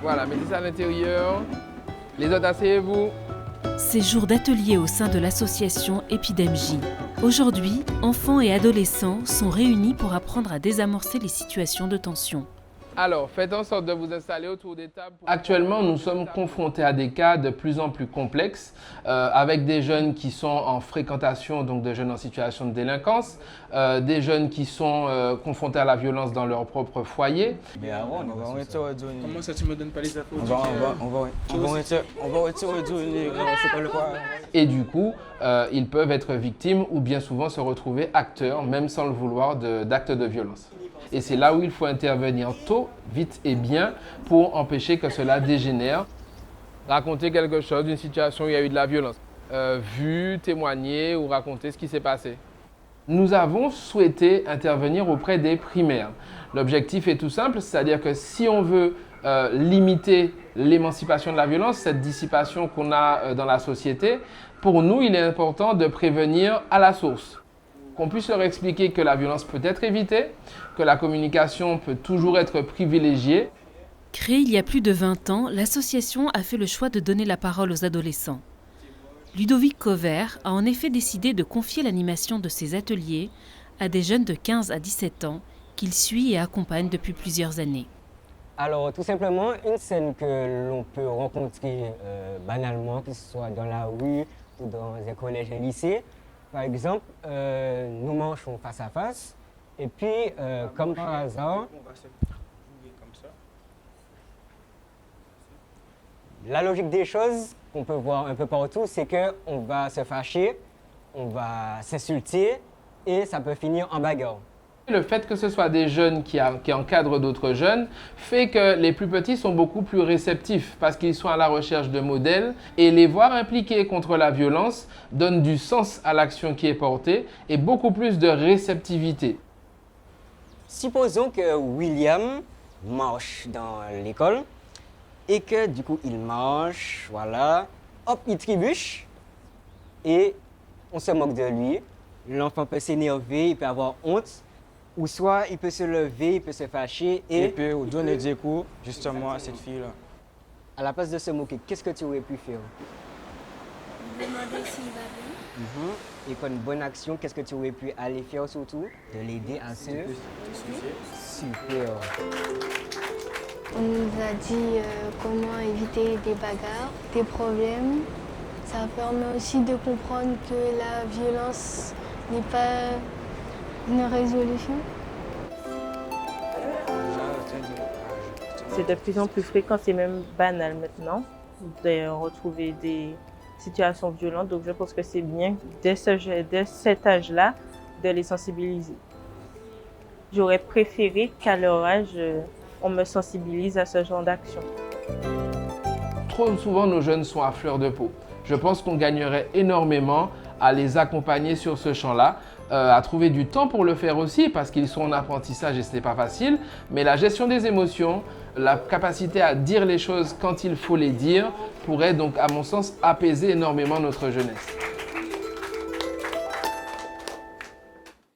Voilà, mettez ça à l'intérieur. Les autres, asseyez-vous. Ces jours d'atelier au sein de l'association Epidem-J. Aujourd'hui, enfants et adolescents sont réunis pour apprendre à désamorcer les situations de tension. Alors, faites en sorte de vous installer autour des tables. Actuellement, nous sommes confrontés à des cas de plus en plus complexes, avec des jeunes qui sont en fréquentation, donc des jeunes en situation de délinquance, des jeunes qui sont confrontés à la violence dans leur propre foyer. Mais avant, Comment ça, tu me donnes pas les infos? on va retourner, c'est pas le quoi. Et du coup, ils peuvent être victimes ou bien souvent se retrouver acteurs, même sans le vouloir, d'actes de violence. Et c'est là où il faut intervenir tôt, vite et bien pour empêcher que cela dégénère. Raconter quelque chose d'une situation où il y a eu de la violence. Vu, témoigner ou raconter ce qui s'est passé. Nous avons souhaité intervenir auprès des primaires. L'objectif est tout simple, c'est-à-dire que si on veut limiter l'émancipation de la violence, cette dissipation qu'on a dans la société, pour nous, il est important de prévenir à la source. Qu'on puisse leur expliquer que la violence peut être évitée, que la communication peut toujours être privilégiée. Créée il y a plus de 20 ans, l'association a fait le choix de donner la parole aux adolescents. Ludovic Covert a en effet décidé de confier l'animation de ses ateliers à des jeunes de 15 à 17 ans qu'il suit et accompagne depuis plusieurs années. Alors, tout simplement, une scène que l'on peut rencontrer banalement, que ce soit dans la rue ou dans les collèges et lycées. Par exemple, nous marchons face à face et puis, comme par hasard, la logique des choses qu'on peut voir un peu partout, c'est qu'on va se fâcher, on va s'insulter et ça peut finir en bagarre. Le fait que ce soit des jeunes qui encadrent d'autres jeunes fait que les plus petits sont beaucoup plus réceptifs parce qu'ils sont à la recherche de modèles et les voir impliqués contre la violence donne du sens à l'action qui est portée et beaucoup plus de réceptivité. Supposons que William marche dans l'école et que du coup il marche, voilà, hop, il trébuche et on se moque de lui. L'enfant peut s'énerver, il peut avoir honte. Ou soit il peut se lever, il peut se fâcher Et puis, donner des coups justement à cette fille-là. à la place de se moquer, qu'est-ce que tu aurais pu faire? Demander s'il va bien. Et pour une bonne action, qu'est-ce que tu aurais pu aller faire surtout? De l'aider à se... Super. On nous a dit comment éviter des bagarres, des problèmes. Ça permet aussi de comprendre que la violence n'est pas une résolution. C'est de plus en plus fréquent, c'est même banal maintenant de retrouver des situations violentes. Donc je pense que c'est bien dès cet âge-là de les sensibiliser. J'aurais préféré qu'à leur âge, on me sensibilise à ce genre d'action. Trop souvent, nos jeunes sont à fleur de peau. Je pense qu'on gagnerait énormément à les accompagner sur ce champ-là, à trouver du temps pour le faire aussi parce qu'ils sont en apprentissage et ce n'est pas facile. Mais la gestion des émotions, la capacité à dire les choses quand il faut les dire pourrait donc, à mon sens, apaiser énormément notre jeunesse.